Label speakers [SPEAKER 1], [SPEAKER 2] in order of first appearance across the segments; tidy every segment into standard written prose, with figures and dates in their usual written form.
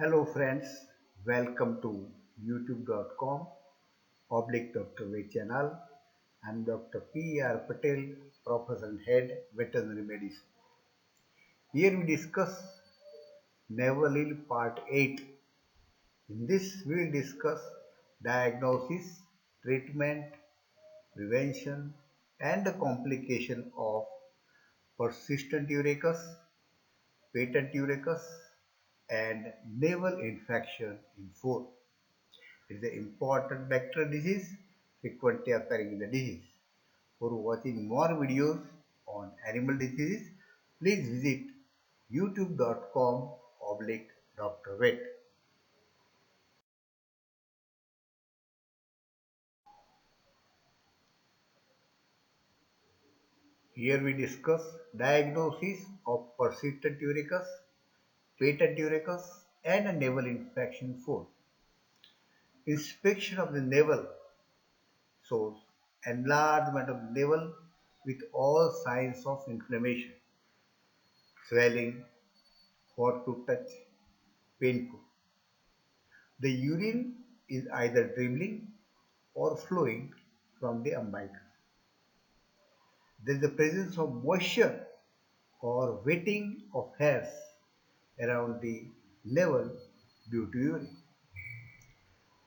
[SPEAKER 1] Hello friends, welcome to youtube.com oblique Dr. V channel. I'm Dr. P.R. Patel, Professor and Head Veterinary Medicine. Here we discuss Naval Ill Part 8. In this we will discuss diagnosis, treatment, prevention and the complication of persistent uricus, patent uricus and naval infection in four. It is an important bacterial disease frequently occurring in the disease. For watching more videos on animal diseases, please visit youtube.com oblique Dr. Vet. Here we discuss diagnosis of persistent uricus, patent uricus and a naval infection 4. Inspection of the navel shows enlargement of the navel with all signs of inflammation, swelling, hot to touch, painful. The urine is either dribbling or flowing from the umbilicus. There is the presence of moisture or wetting of hairs around the navel due to urine.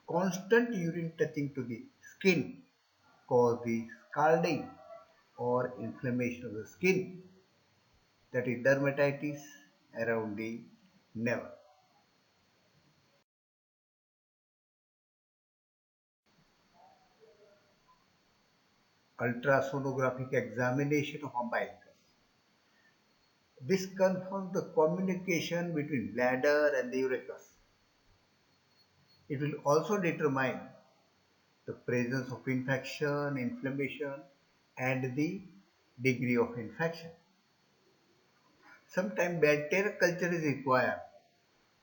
[SPEAKER 1] Constant urine touching to the skin cause the scalding or inflammation of the skin, that is dermatitis around the navel. Ultrasonographic examination of umbilicus. This confirms the communication between bladder and the urethus. It will also determine the presence of infection, inflammation, and the degree of infection. Sometimes bacterial culture is required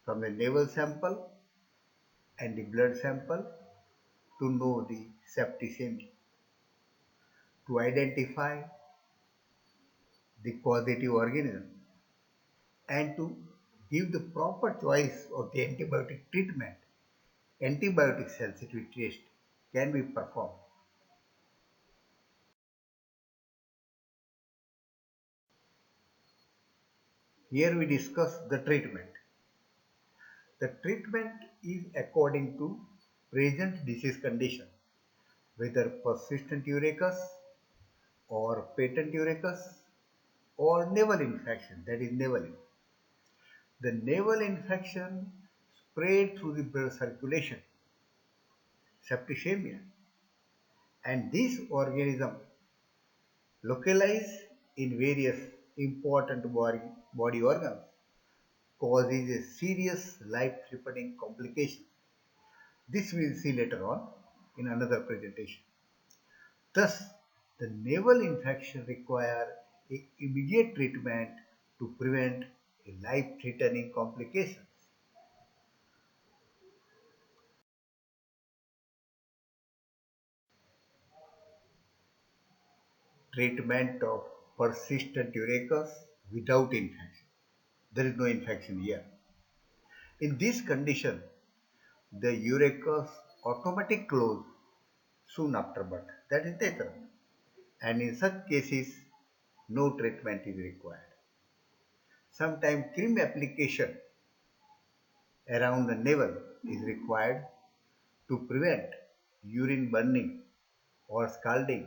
[SPEAKER 1] from the navel sample and the blood sample to know the septicemia, to identify the causative organism, and to give the proper choice of the antibiotic treatment. Antibiotic sensitivity test can be performed. Here we discuss the treatment. The treatment is according to present disease condition, whether persistent uricus or patent uricus or naval infection, that is naval. The naval infection spread through the blood circulation, septicemia, and this organism localize in various important body organs causes a serious life-threatening complication. This we will see later on in another presentation. Thus, the naval infection require a immediate treatment to prevent a life-threatening complications. Treatment of persistent uricus without infection. There is no infection here. In this condition, the uricus automatic close soon after birth. That is natural. And in such cases, no treatment is required. Sometimes cream application around the navel is required to prevent urine burning or scalding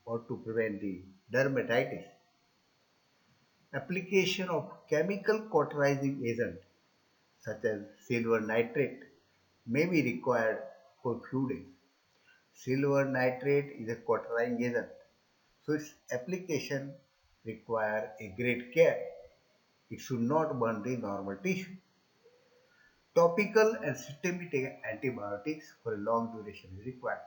[SPEAKER 1] or to prevent the dermatitis. Application of chemical cauterizing agent such as silver nitrate may be required for few days. Silver nitrate is a cauterizing agent, so its application require a great care. It should not burn the normal tissue. Topical and systemic antibiotics for a long duration is required.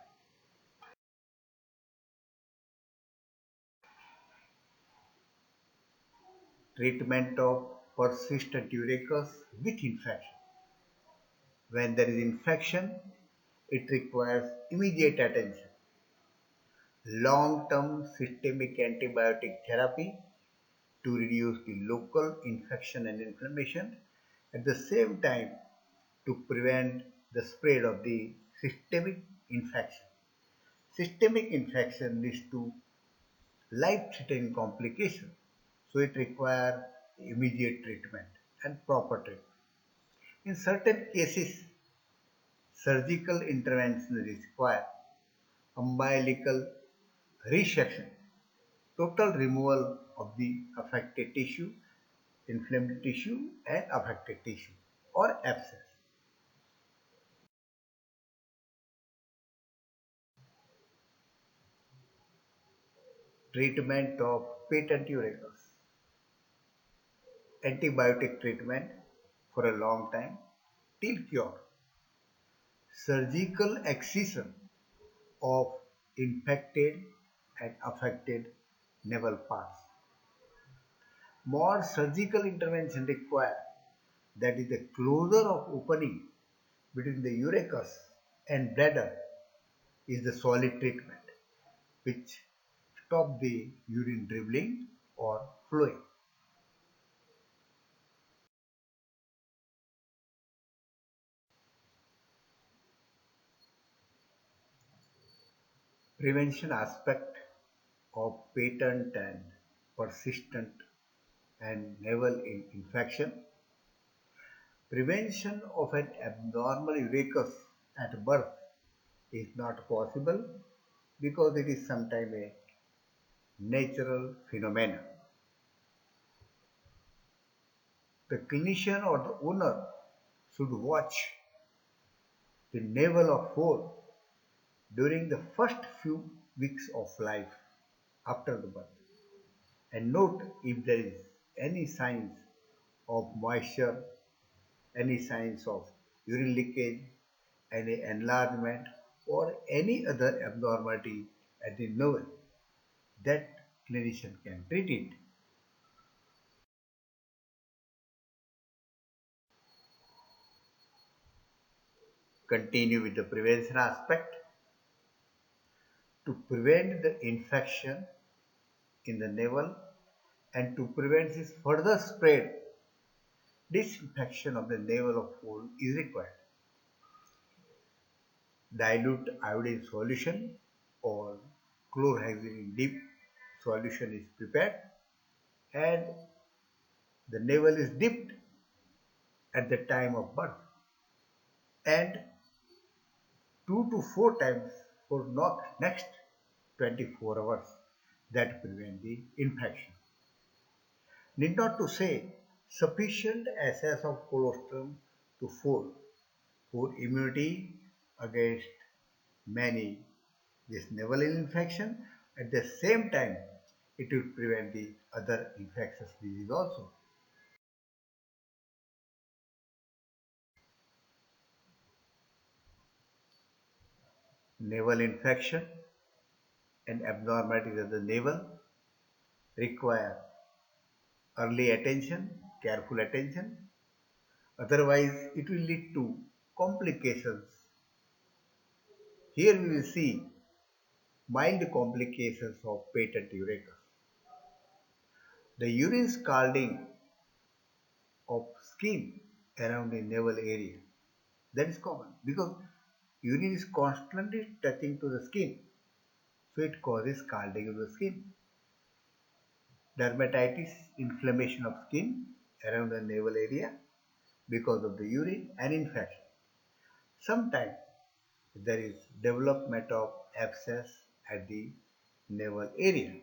[SPEAKER 1] Treatment of persistent uricus with infection. When there is infection, it requires immediate attention. Long-term systemic antibiotic therapy to reduce the local infection and inflammation. At the same time, to prevent the spread of the systemic infection. Systemic infection leads to life-threatening complications, so it requires immediate treatment and proper treatment. In certain cases, surgical intervention is required, umbilical resection, total removal of the affected tissue, inflamed tissue and affected tissue or abscess. Treatment of patent urachus, antibiotic treatment for a long time till cure, surgical excision of infected and affected naval parts. More surgical intervention required, that is the closure of opening between the urachus and bladder is the solid treatment which stop the urine dribbling or flowing. Prevention aspect of patent and persistent and naval infection. Prevention of an abnormal urachus at birth is not possible because it is sometimes a natural phenomenon. The clinician or the owner should watch the navel of foal during the first few weeks of life after the birth and note if there is any signs of moisture, any signs of urine leakage, any enlargement or any other abnormality at the navel that clinician can treat it. Continue with the prevention aspect to prevent the infection in the navel and to prevent its further spread. Disinfection of the navel of foal is required. Dilute iodine solution or chlorhexidine dip solution is prepared and the navel is dipped at the time of birth and 2 to 4 times for next 24 hours that prevent the infection. Need not to say sufficient access of colostrum to fold for immunity against many this naval infection. At the same time, it will prevent the other infectious disease also. Naval infection and abnormalities of the navel require early attention, careful attention. Otherwise, it will lead to complications. Here we will see mild complications of patent urachus. The urine scalding of skin around the navel area. That is common because urine is constantly touching to the skin, so it causes scalding of the skin. Dermatitis, inflammation of skin around the navel area because of the urine and infection. Sometimes there is development of abscess at the navel area.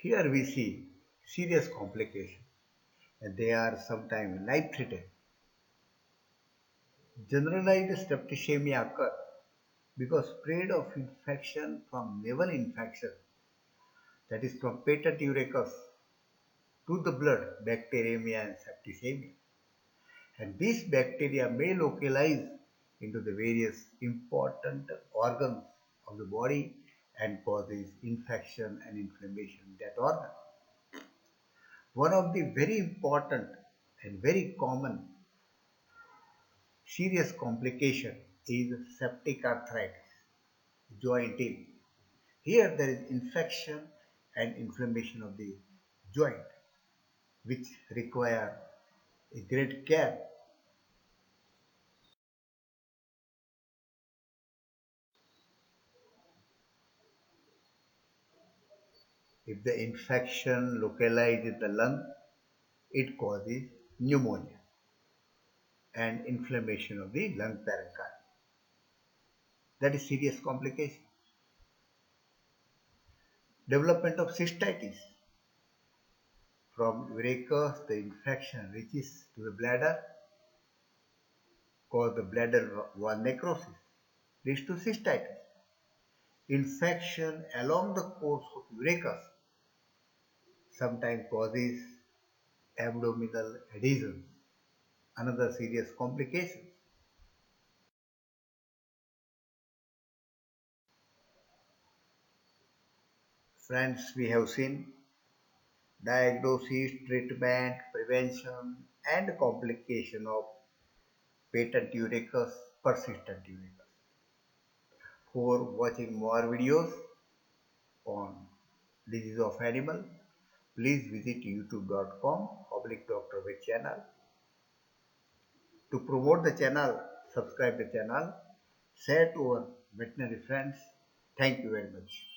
[SPEAKER 1] Here we see serious complications and they are sometimes life-threatening. Generalized septicemia occurs because spread of infection from naval infection, that is from patent urachus to the blood, bacteremia and septicemia. And these bacteria may localize into the various important organs of the body and causes infection and inflammation in that organ. One of the very important and very common serious complication is septic arthritis, joint ill. Here there is infection and inflammation of the joint, which require a great care. If the infection localizes the lung, it causes pneumonia and inflammation of the lung parenchyma. That is serious complication. Development of cystitis. From urachus, the infection reaches to the bladder, cause the bladder wall necrosis, leads to cystitis. Infection along the course of urachus sometimes causes abdominal adhesions, another serious complication. Friends, we have seen diagnosis, treatment, prevention, and complication of patent urachus, persistent urachus. For watching more videos on disease of animal, please visit youtube.com oblique Dr. Vet channel. To promote the channel, subscribe the channel, share to our veterinary friends. Thank you very much.